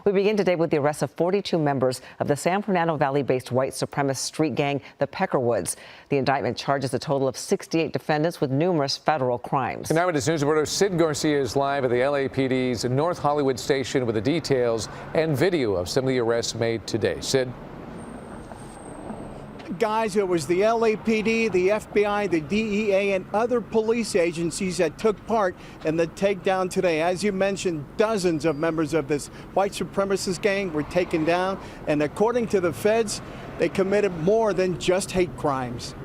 We begin today with the arrest of 42 members of the San Fernando Valley-based white supremacist street gang, the Peckerwoods. The indictment charges a total of 68 defendants with numerous federal crimes. And now with news reporter Sid Garcia is live at the LAPD's North Hollywood station with the details and video of some of the arrests made today. Sid? Guys, it was the LAPD, the FBI, the DEA, and other police agencies that took part in the takedown today. As you mentioned, dozens of members of this white supremacist gang were taken down, and according to the feds, they committed more than just hate crimes.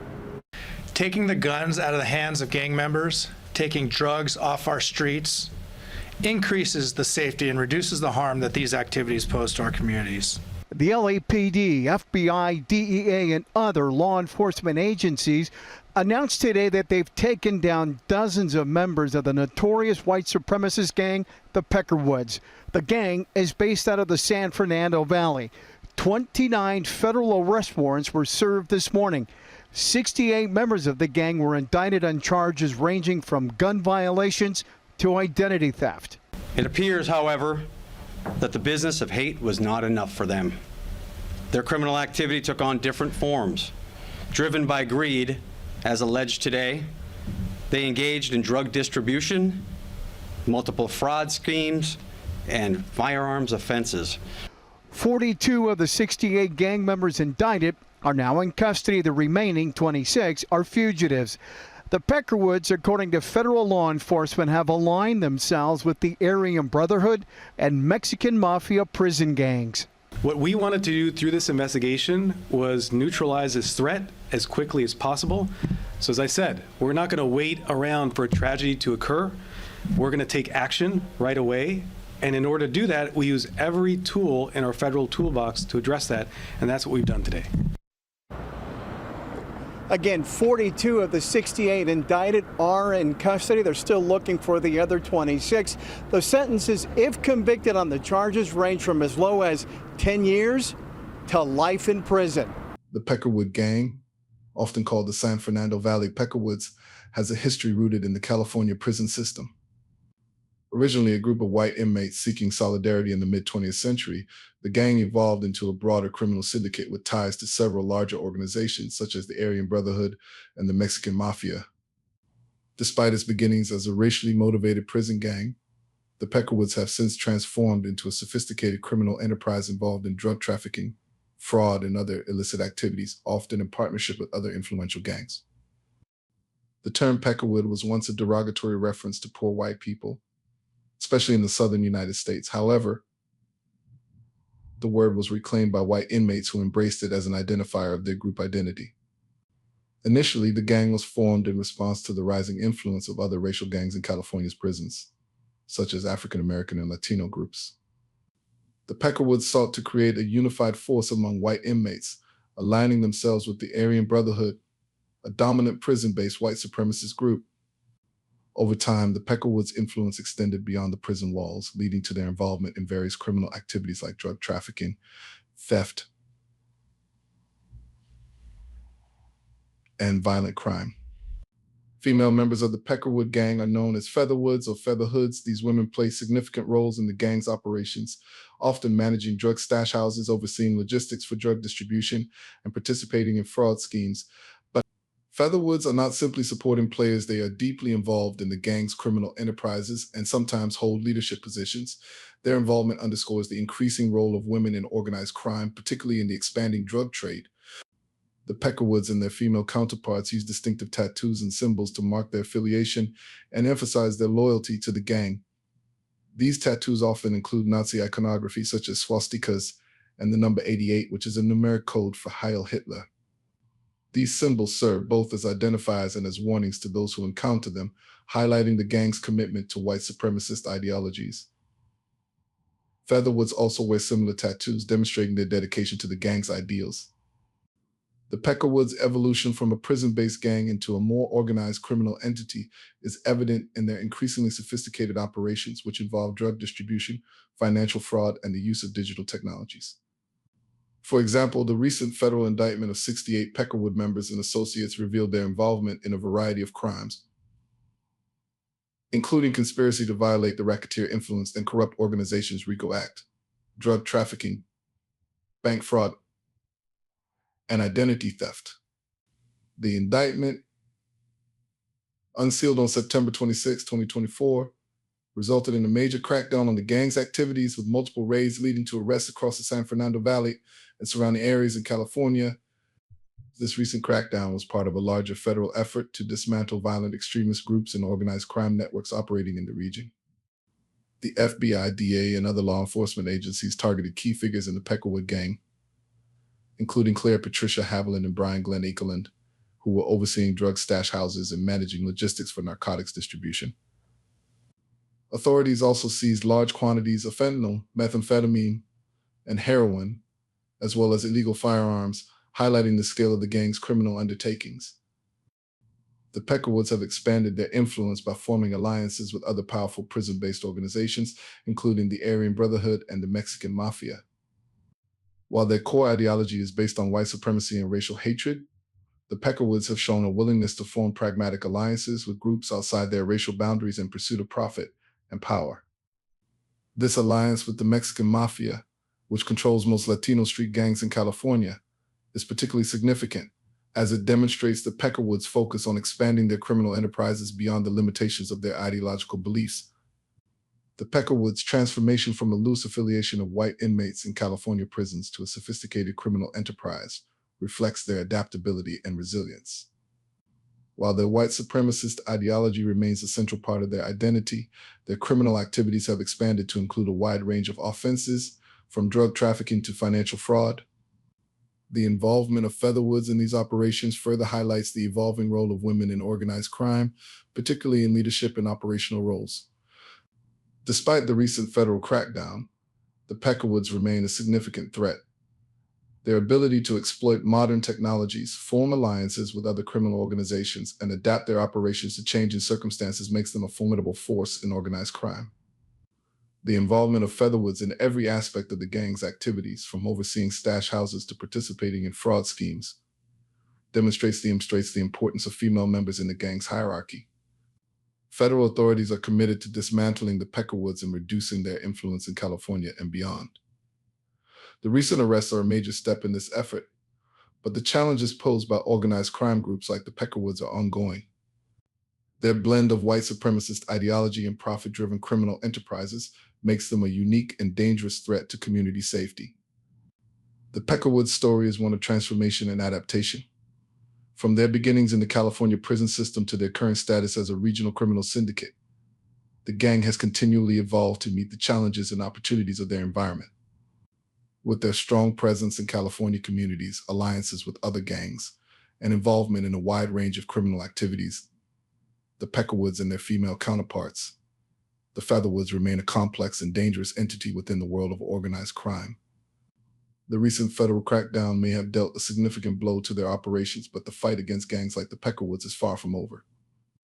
Taking the guns out of the hands of gang members, taking drugs off our streets, increases the safety and reduces the harm that these activities pose to our communities. The LAPD, FBI, DEA, and other law enforcement agencies announced today that they've taken down dozens of members of the notorious white supremacist gang, the Peckerwoods. The gang is based out of the San Fernando Valley. 29 federal arrest warrants were served this morning. 68 members of the gang were indicted on charges ranging from gun violations to identity theft. It appears, however, that the business of hate was not enough for them. Their criminal activity took on different forms. Driven by greed, as alleged today, they engaged in drug distribution, multiple fraud schemes, and firearms offenses. 42 of the 68 gang members indicted are now in custody. The remaining 26 are fugitives. The Peckerwoods, according to federal law enforcement, have aligned themselves with the Aryan Brotherhood and Mexican Mafia prison gangs. What we wanted to do through this investigation was neutralize this threat as quickly as possible. So as I said, we're not going to wait around for a tragedy to occur. We're going to take action right away. And in order to do that, we use every tool in our federal toolbox to address that. And that's what we've done today. Again, 42 of the 68 indicted are in custody. They're still looking for the other 26. The sentences, if convicted on the charges, range from as low as 10 years to life in prison. The Peckerwood gang, often called the San Fernando Valley Peckerwoods, has a history rooted in the California prison system. Originally a group of white inmates seeking solidarity in the mid-20th century, the gang evolved into a broader criminal syndicate with ties to several larger organizations such as the Aryan Brotherhood and the Mexican Mafia. Despite its beginnings as a racially motivated prison gang, the Peckerwoods have since transformed into a sophisticated criminal enterprise involved in drug trafficking, fraud, and other illicit activities, often in partnership with other influential gangs. The term Peckerwood was once a derogatory reference to poor white people, especially in the southern United States. However, the word was reclaimed by white inmates who embraced it as an identifier of their group identity. Initially, the gang was formed in response to the rising influence of other racial gangs in California's prisons, such as African American and Latino groups. The Peckerwoods sought to create a unified force among white inmates, aligning themselves with the Aryan Brotherhood, a dominant prison-based white supremacist group. Over time, the Peckerwoods' influence extended beyond the prison walls, leading to their involvement in various criminal activities like drug trafficking, theft, and violent crime. Female members of the Peckerwood gang are known as Featherwoods or Featherhoods. These women play significant roles in the gang's operations, often managing drug stash houses, overseeing logistics for drug distribution, and participating in fraud schemes. Featherwoods are not simply supporting players, they are deeply involved in the gang's criminal enterprises and sometimes hold leadership positions. Their involvement underscores the increasing role of women in organized crime, particularly in the expanding drug trade. The Peckerwoods and their female counterparts use distinctive tattoos and symbols to mark their affiliation and emphasize their loyalty to the gang. These tattoos often include Nazi iconography such as swastikas and the number 88, which is a numeric code for Heil Hitler. These symbols serve both as identifiers and as warnings to those who encounter them, highlighting the gang's commitment to white supremacist ideologies. Featherwoods also wear similar tattoos, demonstrating their dedication to the gang's ideals. The Peckerwoods' evolution from a prison-based gang into a more organized criminal entity is evident in their increasingly sophisticated operations, which involve drug distribution, financial fraud, and the use of digital technologies. For example, the recent federal indictment of 68 Peckerwood members and associates revealed their involvement in a variety of crimes, including conspiracy to violate the Racketeer Influenced and Corrupt Organizations RICO Act. drug trafficking, bank fraud, and identity theft. The indictment, unsealed on September 26, 2024, resulted in a major crackdown on the gang's activities, with multiple raids leading to arrests across the San Fernando Valley and surrounding areas in California. This recent crackdown was part of a larger federal effort to dismantle violent extremist groups and organized crime networks operating in the region. The FBI, DA, and other law enforcement agencies targeted key figures in the Peckerwood gang, including Claire Patricia Haviland and Brian Glenn Ekeland, who were overseeing drug stash houses and managing logistics for narcotics distribution. Authorities also seized large quantities of fentanyl, methamphetamine, and heroin, as well as illegal firearms, highlighting the scale of the gang's criminal undertakings. The Peckerwoods have expanded their influence by forming alliances with other powerful prison-based organizations, including the Aryan Brotherhood and the Mexican Mafia. While their core ideology is based on white supremacy and racial hatred, the Peckerwoods have shown a willingness to form pragmatic alliances with groups outside their racial boundaries in pursuit of profit and power. This alliance with the Mexican Mafia, which controls most Latino street gangs in California, is particularly significant, as it demonstrates the Peckerwoods' focus on expanding their criminal enterprises beyond the limitations of their ideological beliefs. The Peckerwoods' transformation from a loose affiliation of white inmates in California prisons to a sophisticated criminal enterprise reflects their adaptability and resilience. While their white supremacist ideology remains a central part of their identity, their criminal activities have expanded to include a wide range of offenses, from drug trafficking to financial fraud. The involvement of Featherwoods in these operations further highlights the evolving role of women in organized crime, particularly in leadership and operational roles. Despite the recent federal crackdown, the Peckerwoods remain a significant threat. Their ability to exploit modern technologies, form alliances with other criminal organizations, and adapt their operations to changing circumstances makes them a formidable force in organized crime. The involvement of Featherwoods in every aspect of the gang's activities, from overseeing stash houses to participating in fraud schemes, demonstrates the importance of female members in the gang's hierarchy. Federal authorities are committed to dismantling the Peckerwoods and reducing their influence in California and beyond. The recent arrests are a major step in this effort, but the challenges posed by organized crime groups like the Peckerwoods are ongoing. Their blend of white supremacist ideology and profit-driven criminal enterprises makes them a unique and dangerous threat to community safety. The Peckerwoods story is one of transformation and adaptation. From their beginnings in the California prison system to their current status as a regional criminal syndicate, the gang has continually evolved to meet the challenges and opportunities of their environment. With their strong presence in California communities, alliances with other gangs, and involvement in a wide range of criminal activities, the Peckerwoods and their female counterparts, the Featherwoods remain a complex and dangerous entity within the world of organized crime. The recent federal crackdown may have dealt a significant blow to their operations, but the fight against gangs like the Peckerwoods is far from over.